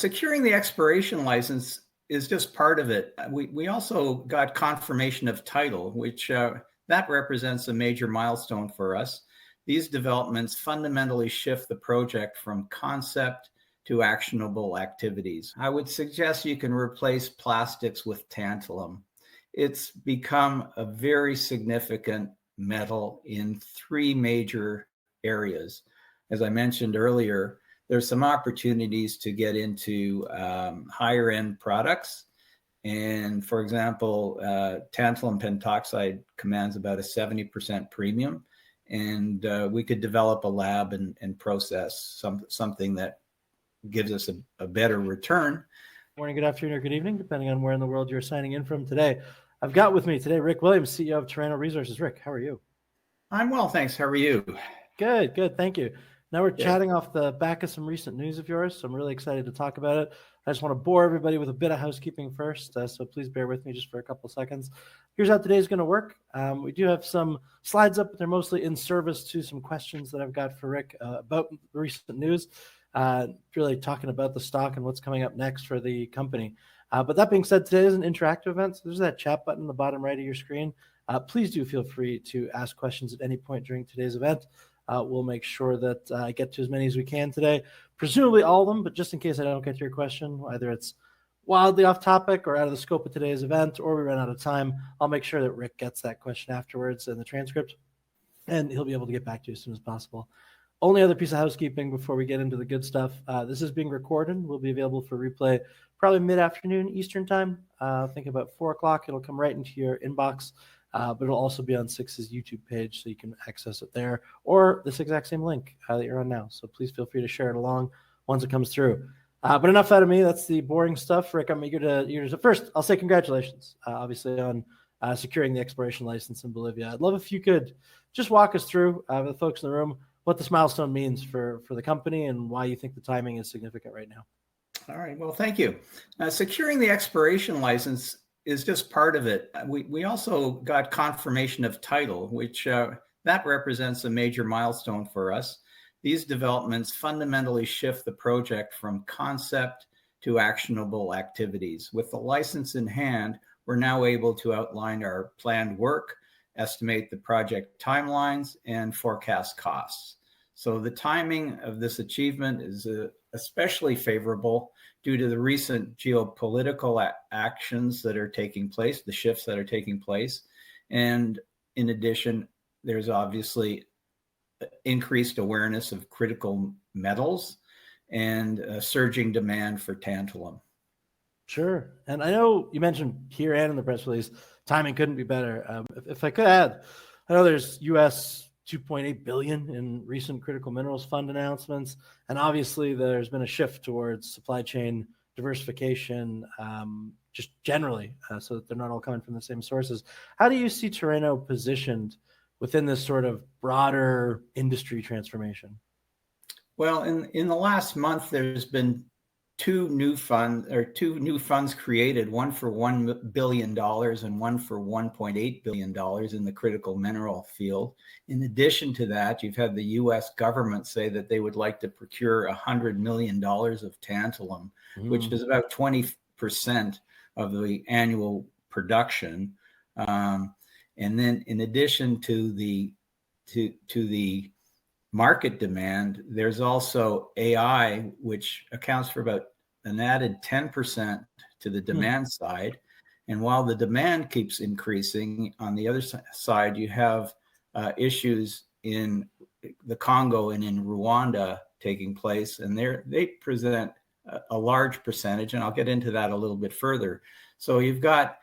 Securing the expiration license is just part of it. We also got confirmation of title, which that represents a major milestone for us. These developments fundamentally shift the project from concept to actionable activities. I would suggest you can replace plastics with tantalum. It's become a very significant metal in three major areas. As I mentioned earlier, there's some opportunities to get into higher end products. And for example, tantalum pentoxide commands about a 70% premium. And we could develop a lab and process something that gives us a better return. Morning, good afternoon, or good evening, depending on where in the world you're signing in from today. I've got with me today Rick Williams, CEO of Terreno Resources. Rick, how are you? I'm well, thanks. How are you? Good. Thank you. Now we're chatting off the back of some recent news of yours, so I'm really excited to talk about it. I just want to bore everybody with a bit of housekeeping first, so please bear with me just for a couple of seconds. Here's how today's going to work. We do have some slides up, but they're mostly in service to some questions that I've got for Rick about recent news, really talking about the stock and what's coming up next for the company. But that being said, today is an interactive event, so there's that chat button in the bottom right of your screen. Please do feel free to ask questions at any point during today's event. We'll make sure that I get to as many as we can today, presumably all of them, but just in case I don't get to your question, either it's wildly off topic or out of the scope of today's event, or we run out of time, I'll make sure that Rick gets that question afterwards in the transcript, and he'll be able to get back to you as soon as possible. Only other piece of housekeeping before we get into the good stuff. This is being recorded. Will be available for replay probably mid-afternoon Eastern time. I think about 4 o'clock. It'll come right into your inbox. But it'll also be on Six's YouTube page, so you can access it there, or this exact same link that you're on now. So please feel free to share it along once it comes through. But enough out of me. That's the boring stuff. Rick, I'm eager to first, I'll say congratulations, obviously, on securing the exploration license in Bolivia. I'd love if you could just walk us through, with the folks in the room, what this milestone means for the company and why you think the timing is significant right now. All right. Well, thank you. Securing the exploration license is just part of it. We also got confirmation of title, which that represents a major milestone for us. These developments fundamentally shift the project from concept to actionable activities. With the license in hand, we're now able to outline our planned work, estimate the project timelines, and forecast costs. So the timing of this achievement is especially favorable due to the recent geopolitical actions that are taking place, the shifts that are taking place. And in addition, there's obviously increased awareness of critical metals and a surging demand for tantalum. Sure. And I know you mentioned here and in the press release, timing couldn't be better. If I could add, I know there's US $2.8 billion in recent critical minerals fund announcements. And obviously there's been a shift towards supply chain diversification, just generally, so that they're not all coming from the same sources. How do you see Terreno positioned within this sort of broader industry transformation? Well, in the last month, there's been two new funds created, one for $1 billion and one for $1.8 billion in the critical mineral field. In addition to that, you've had the US government say that they would like to procure $100 million of tantalum, which is about 20% of the annual production. And then in addition to the market demand, there's also AI, which accounts for about an added 10% to the demand side. And while the demand keeps increasing, on the other side, you have issues in the Congo and in Rwanda taking place, and they present a large percentage, and I'll get into that a little bit further. So you've got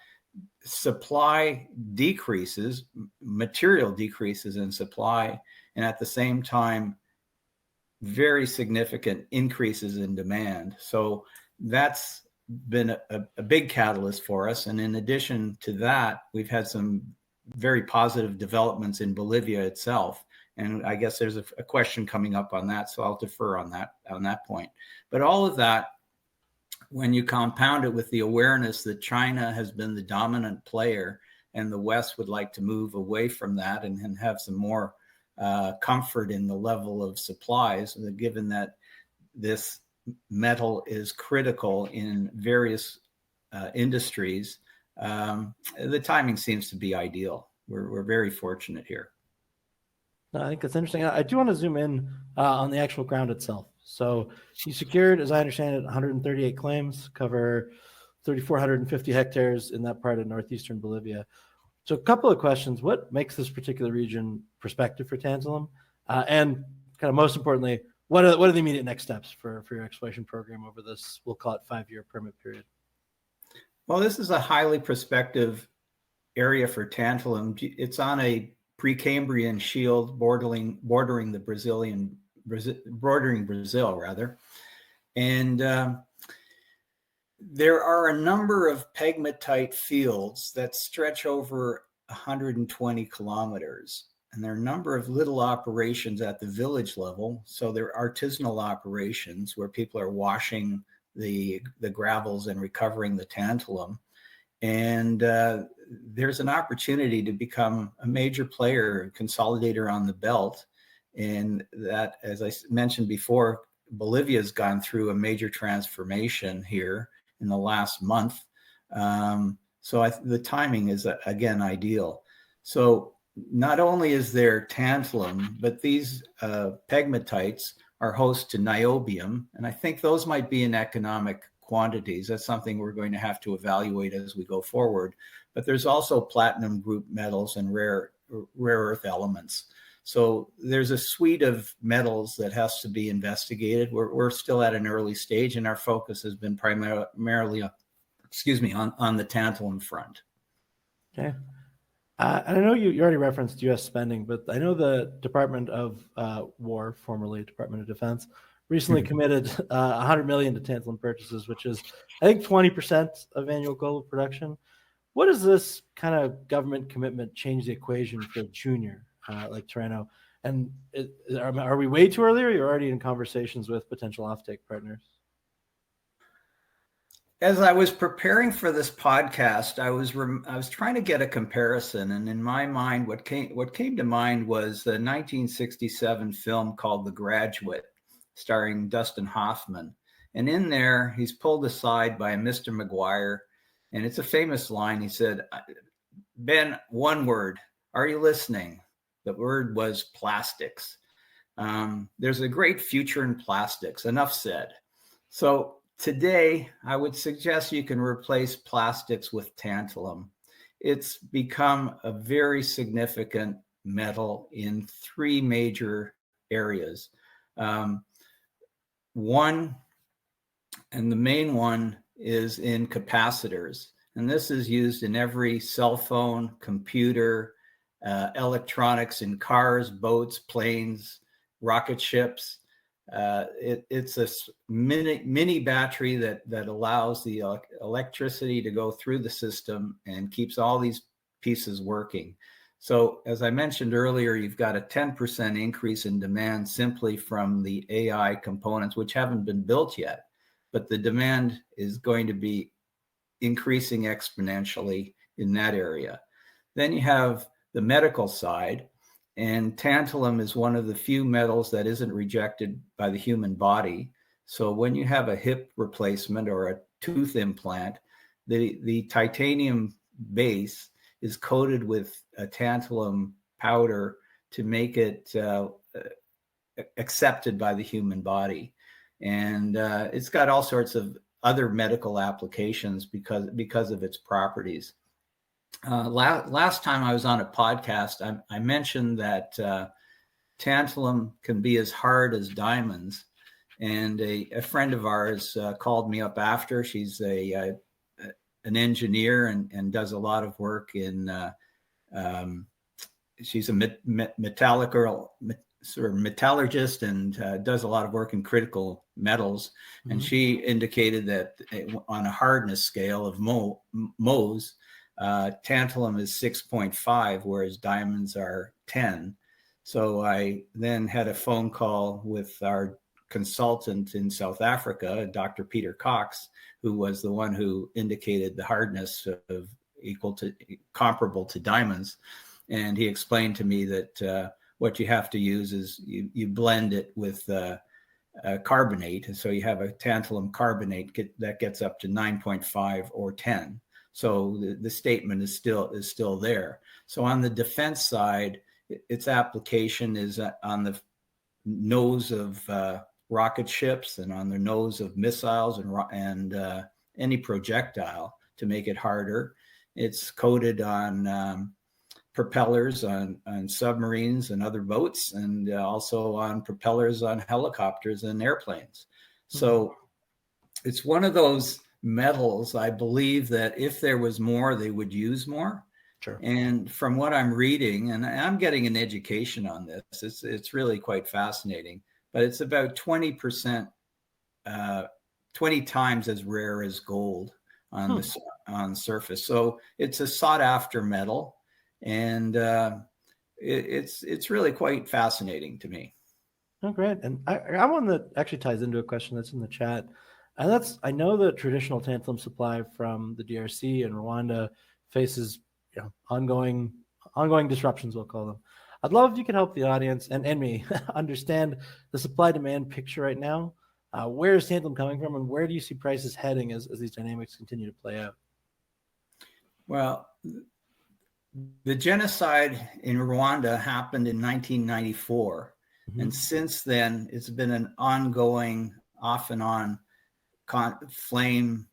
supply decreases, material decreases in supply, and at the same time, very significant increases in demand. So that's been a big catalyst for us. And in addition to that, we've had some very positive developments in Bolivia itself. And I guess there's a question coming up on that, so I'll defer on that point. But all of that, when you compound it with the awareness that China has been the dominant player and the West would like to move away from that and have some more comfort in the level of supplies, given that this metal is critical in various industries, the timing seems to be ideal. We're very fortunate here. I think that's interesting. I do want to zoom in on the actual ground itself. So you secured, as I understand it, 138 claims, cover 3,450 hectares in that part of northeastern Bolivia. So a couple of questions. What makes this particular region prospective for tantalum? And kind of most importantly, what are the immediate next steps for your exploration program over this, we'll call it 5-year permit period? Well, this is a highly prospective area for tantalum. It's on a Precambrian shield bordering Brazil rather. And there are a number of pegmatite fields that stretch over 120 kilometers. And there are a number of little operations at the village level. So they're artisanal operations where people are washing the gravels and recovering the tantalum. And there's an opportunity to become a major player, consolidator on the belt. And that, as I mentioned before, Bolivia has gone through a major transformation here in the last month. So the timing is, again, ideal. So not only is there tantalum, but these pegmatites are host to niobium. And I think those might be in economic quantities. That's something we're going to have to evaluate as we go forward. But there's also platinum group metals and rare earth elements. So there's a suite of metals that has to be investigated. We're still at an early stage, and our focus has been primarily, on the tantalum front. Okay. And I know you already referenced U.S. spending, but I know the Department of War, formerly Department of Defense, recently committed $100 million to tantalum purchases, which is, I think, 20% of annual global production. What does this kind of government commitment change the equation for a junior like Terreno? And are we way too early, or you're already in conversations with potential offtake partners? As I was preparing for this podcast, I was trying to get a comparison, and in my mind, what came to mind was the 1967 film called The Graduate, starring Dustin Hoffman. And in there, he's pulled aside by a Mr. McGuire, and it's a famous line. He said, "Ben, one word. Are you listening?" The word was plastics. There's a great future in plastics. Enough said. So today, I would suggest you can replace plastics with tantalum. It's become a very significant metal in 3 major areas. One, and the main one, is in capacitors. And this is used in every cell phone, computer, electronics in cars, boats, planes, rocket ships. It's a mini battery that allows the electricity to go through the system and keeps all these pieces working. So as I mentioned earlier, you've got a 10% increase in demand simply from the AI components, which haven't been built yet, but the demand is going to be increasing exponentially in that area. Then you have the medical side, and tantalum is one of the few metals that isn't rejected by the human body. So when you have a hip replacement or a tooth implant, the titanium base is coated with a tantalum powder to make it accepted by the human body. And it's got all sorts of other medical applications because of its properties. Last time I was on a podcast, I mentioned that tantalum can be as hard as diamonds. And a friend of ours called me up after. She's an engineer and does a lot of work in, she's a metallurgist and does a lot of work in critical metals. Mm-hmm. And she indicated that on a hardness scale of Mohs, tantalum is 6.5, whereas diamonds are 10. So I then had a phone call with our consultant in South Africa, Dr. Peter Cox, who was the one who indicated the hardness of comparable to diamonds. And he explained to me that what you have to use is you blend it with carbonate, and so you have a tantalum carbonate that gets up to 9.5 or 10. So the statement is still there. So on the defense side, its application is on the nose of rocket ships and on the nose of missiles and any projectile to make it harder. It's coated on propellers on submarines and other boats, and also on propellers on helicopters and airplanes. So it's one of those metals, I believe, that if there was more, they would use more. Sure. And from what I'm reading, and I'm getting an education on this, it's really quite fascinating, but it's about 20%, 20 times as rare as gold on the surface. So it's a sought after metal, and it's really quite fascinating to me. Oh, great. And I one that actually ties into a question that's in the chat. And I know the traditional tantalum supply from the DRC and Rwanda faces ongoing disruptions, we'll call them. I'd love if you could help the audience and me understand the supply-demand picture right now. Where is tantalum coming from, and where do you see prices heading as these dynamics continue to play out? Well, the genocide in Rwanda happened in 1994. And since then, it's been an ongoing, off and on flame.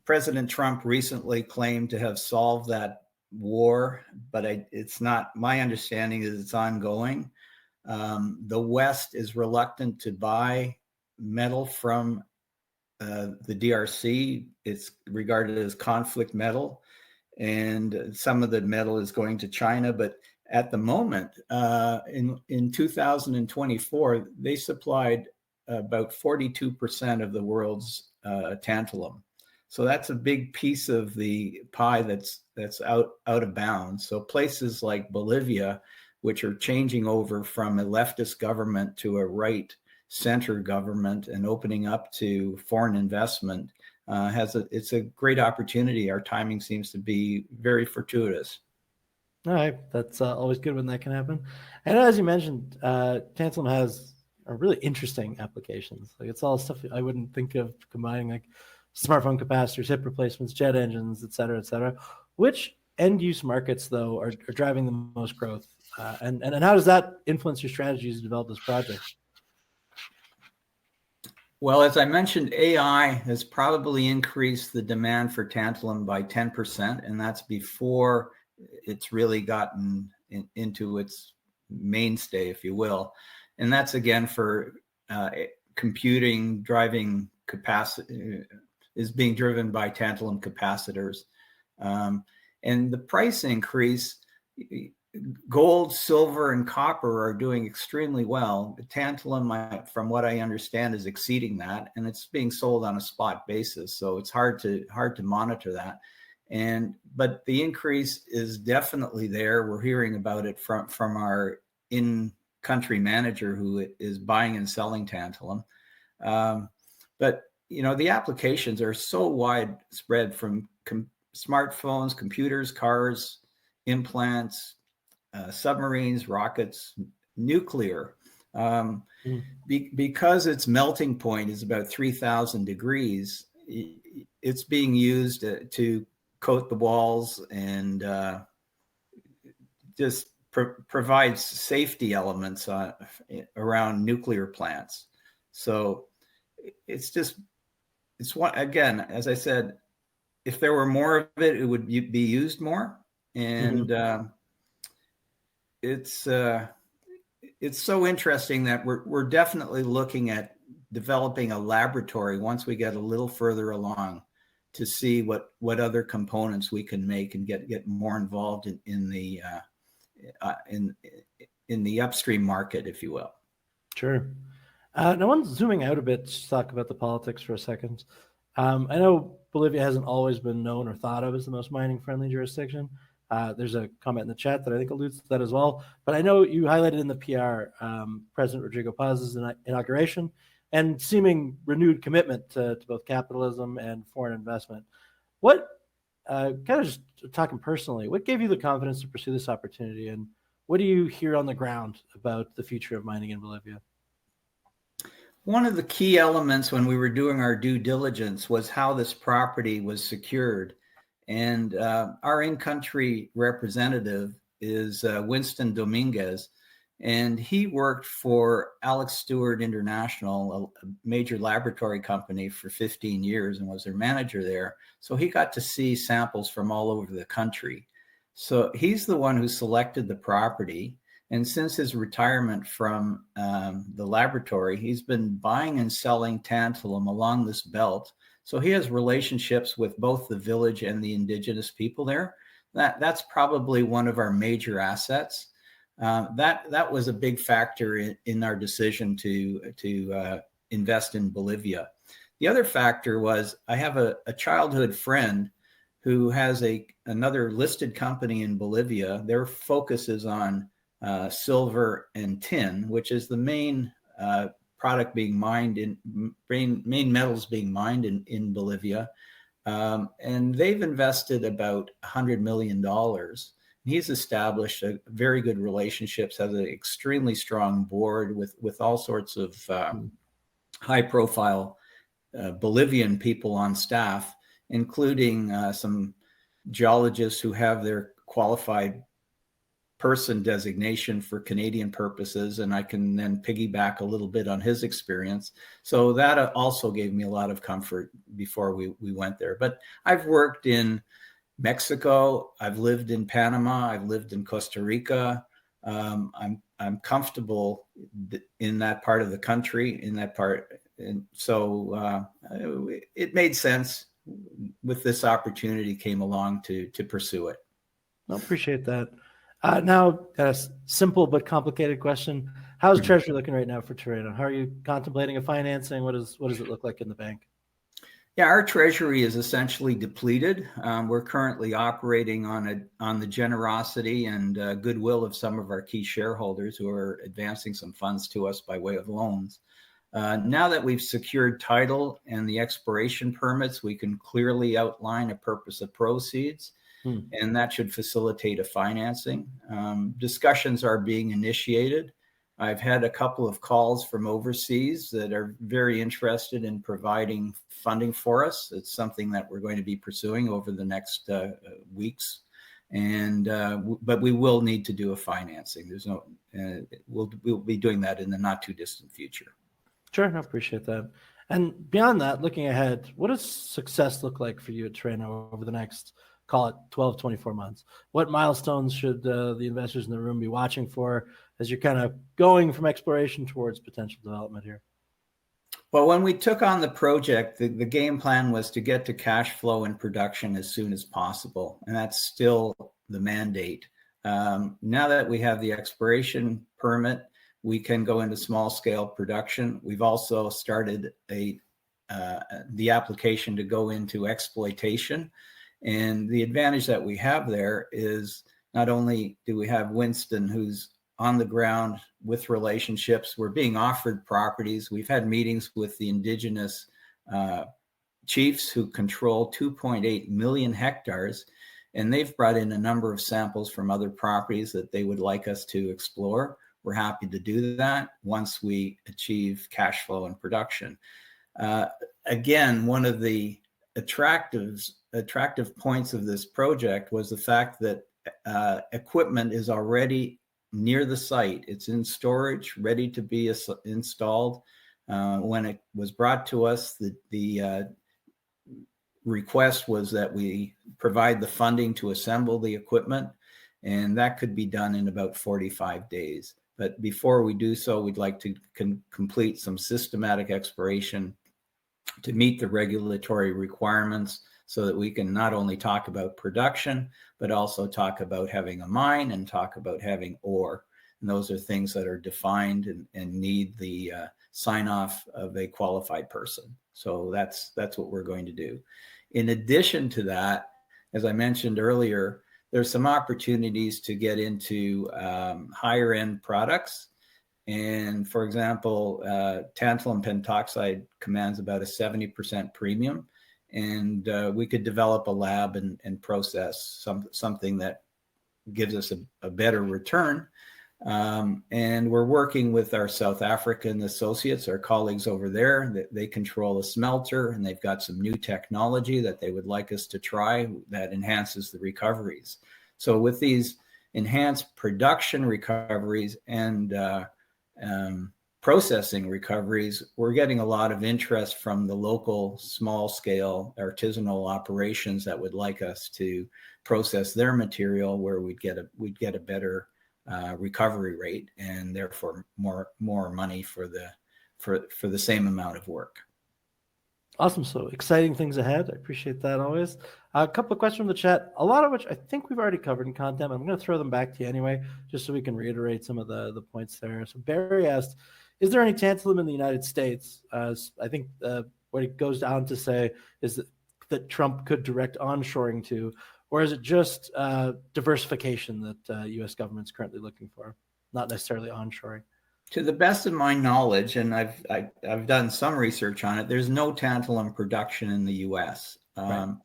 President Trump recently claimed to have solved that war, but it's not. My understanding is it's ongoing. The West is reluctant to buy metal from the DRC. It's regarded as conflict metal, and some of the metal is going to China. But at the moment, in 2024, they supplied about 42% of the world's tantalum. So that's a big piece of the pie that's out of bounds. So places like Bolivia, which are changing over from a leftist government to a right center government and opening up to foreign investment, it's a great opportunity. Our timing seems to be very fortuitous. All right, that's always good when that can happen. And as you mentioned, tantalum has really interesting applications. Like, it's all stuff I wouldn't think of combining, like smartphone capacitors, hip replacements, jet engines, et cetera, et cetera. Which end-use markets, though, are driving the most growth? And how does that influence your strategies to develop this project? Well, as I mentioned, AI has probably increased the demand for tantalum by 10%, and that's before it's really gotten into its mainstay, if you will. And that's, again, for computing, driving capacity is being driven by tantalum capacitors. And the price increase, gold, silver, and copper are doing extremely well. Tantalum, from what I understand, is exceeding that, and it's being sold on a spot basis. So it's hard to monitor that. But the increase is definitely there. We're hearing about it from our in-country manager who is buying and selling tantalum. But the applications are so widespread, from smartphones, computers, cars, implants, submarines, rockets, nuclear. Because its melting point is about 3,000 degrees, it's being used to coat the walls and just provides safety elements around nuclear plants. So it's one, again, as I said, if there were more of it, it would be used more. And it's so interesting that we're definitely looking at developing a laboratory once we get a little further along to see what other components we can make and get more involved in the upstream market, if you will. Sure. Now, I'm zooming out a bit to talk about the politics for a second. I know Bolivia hasn't always been known or thought of as the most mining-friendly jurisdiction. There's a comment in the chat that I think alludes to that as well. But I know you highlighted in the PR President Rodrigo Paz's inauguration and seeming renewed commitment to both capitalism and foreign investment. What, kind of just talking personally, what gave you the confidence to pursue this opportunity, and what do you hear on the ground about the future of mining in Bolivia? One of the key elements when we were doing our due diligence was how this property was secured. And our in-country representative is Winston Dominguez, and he worked for Alex Stewart International, a major laboratory company, for 15 years and was their manager there. So he got to see samples from all over the country. So he's the one who selected the property. And since his retirement from the laboratory, he's been buying and selling tantalum along this belt. So he has relationships with both the village and the indigenous people there. That's probably one of our major assets. That was a big factor in our decision to invest in Bolivia. The other factor was I have a childhood friend who has another listed company in Bolivia. Their focus is on silver and tin, which is the main product being mined main metals being mined in Bolivia. And they've invested about $100 million. He's established a very good relationships, has an extremely strong board with all sorts of high profile Bolivian people on staff, including some geologists who have their qualified person designation for Canadian purposes, and I can then piggyback a little bit on his experience. So that also gave me a lot of comfort before we went there. But I've worked in Mexico, I've lived in Panama, I've lived in Costa Rica. I'm comfortable in that part of the country, in that part, and so it made sense with this opportunity came along to pursue it. I appreciate that. Now, a simple but complicated question. How's Treasury looking right now for Terreno? How are you contemplating a financing? What does it look like in the bank? Yeah, our treasury is essentially depleted. We're currently operating on the generosity and goodwill of some of our key shareholders who are advancing some funds to us by way of loans. Now that we've secured title and the exploration permits, we can clearly outline a purpose of proceeds. And that should facilitate a financing. Discussions are being initiated. I've had a couple of calls from overseas that are very interested in providing funding for us. It's something that we're going to be pursuing over the next weeks. But we will need to do a financing. We'll be doing that in the not too distant future. Sure, I appreciate that. And beyond that, looking ahead, what does success look like for you at Terreno over the next, call it 12, 24 months? What milestones should the investors in the room be watching for as you're kind of going from exploration towards potential development here? Well, when we took on the project, the game plan was to get to cash flow and production as soon as possible. And that's still the mandate. Now that we have the exploration permit, we can go into small scale production. We've also started the application to go into exploitation. And the advantage that we have there is not only do we have Winston, who's on the ground with relationships, we're being offered properties. We've had meetings with the indigenous chiefs who control 2.8 million hectares, and they've brought in a number of samples from other properties that they would like us to explore. We're happy to do that once we achieve cash flow and production. Again, one of the attractive points of this project was the fact that equipment is already near the site. It's in storage, ready to be installed. When it was brought to us, the request was that we provide the funding to assemble the equipment, and that could be done in about 45 days. But before we do so, we'd like to complete some systematic exploration to meet the regulatory requirements so that we can not only talk about production, but also talk about having a mine and talk about having ore. And those are things that are defined and need the sign off of a qualified person. So that's what we're going to do. In addition to that, as I mentioned earlier, there's some opportunities to get into higher end products. And for example, tantalum pentoxide commands about a 70% premium. And we could develop a lab and process something that gives us a better return. And we're working with our South African associates, our colleagues over there. They control a smelter, and they've got some new technology that they would like us to try that enhances the recoveries. So with these enhanced production recoveries and processing recoveries, we're getting a lot of interest from the local small-scale artisanal operations that would like us to process their material, where we'd get a better recovery rate, and therefore more money for the same amount of work. Awesome. So exciting things ahead. I appreciate that always. A couple of questions from the chat, a lot of which I think we've already covered in content. I'm going to throw them back to you anyway, just so we can reiterate some of the points there. So Barry asked, is there any tantalum in the United States? I think what it goes down to say is that Trump could direct onshoring to, or is it just diversification that U.S. government's currently looking for, not necessarily onshoring? To the best of my knowledge, and I've done some research on it, there's no tantalum production in the U.S. Right.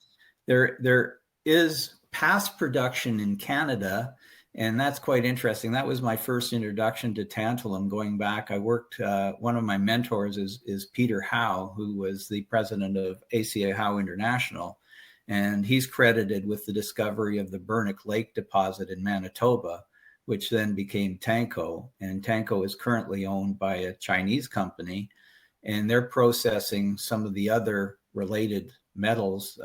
There is past production in Canada, and that's quite interesting. That was my first introduction to tantalum. Going back, I worked. One of my mentors is Peter Howe, who was the president of ACA Howe International, and he's credited with the discovery of the Burnick Lake deposit in Manitoba, which then became Tanco. And Tanco is currently owned by a Chinese company, and they're processing some of the other related metals.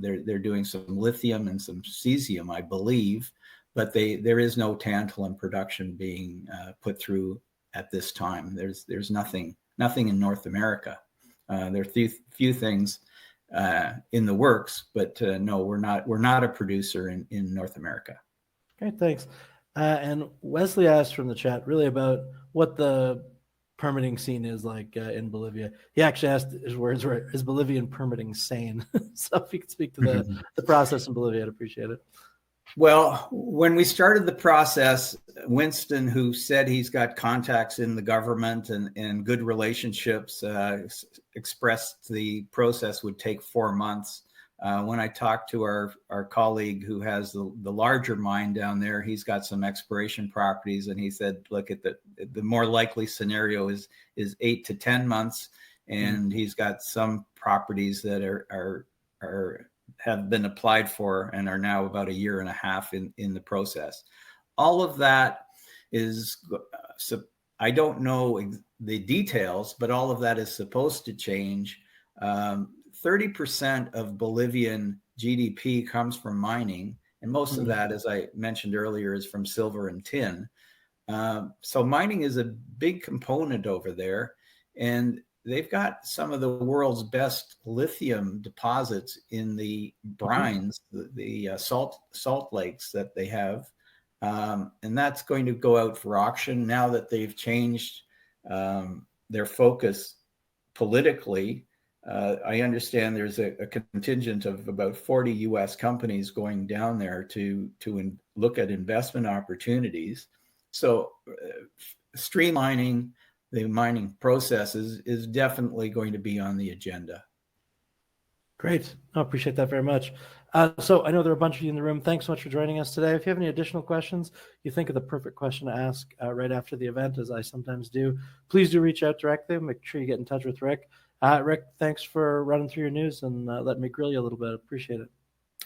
They're doing some lithium and some cesium, I believe, but there is no tantalum production being put through at this time. There's nothing in North America. There are few things in the works, but no, we're not a producer in North America. Great, thanks. And Wesley asked from the chat really about what the permitting scene is like in Bolivia. He actually asked, his words were, is Bolivian permitting sane? So if you could speak to the process in Bolivia, I'd appreciate it. Well, when we started the process, Winston, who said he's got contacts in the government and good relationships, expressed the process would take 4 months. When I talked to our colleague who has the larger mine down there, he's got some exploration properties, and he said, look, at the more likely scenario is 8 to 10 months, and he's got some properties that have been applied for and are now about 1.5 years in the process. All of that is, I don't know the details, but all of that is supposed to change. 30% of Bolivian GDP comes from mining, and most of that, as I mentioned earlier, is from silver and tin. So mining is a big component over there, and they've got some of the world's best lithium deposits in the brines, the salt lakes that they have, and that's going to go out for auction now that they've changed their focus politically. I understand there's a contingent of about 40 U.S. companies going down there to look at investment opportunities. So streamlining the mining processes is definitely going to be on the agenda. Great. I appreciate that very much. So I know there are a bunch of you in the room. Thanks so much for joining us today. If you have any additional questions, you think of the perfect question to ask right after the event, as I sometimes do, please do reach out directly. Make sure you get in touch with Rick. Rick, thanks for running through your news and letting me grill you a little bit. Appreciate it.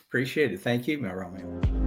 Appreciate it. Thank you, Romeo.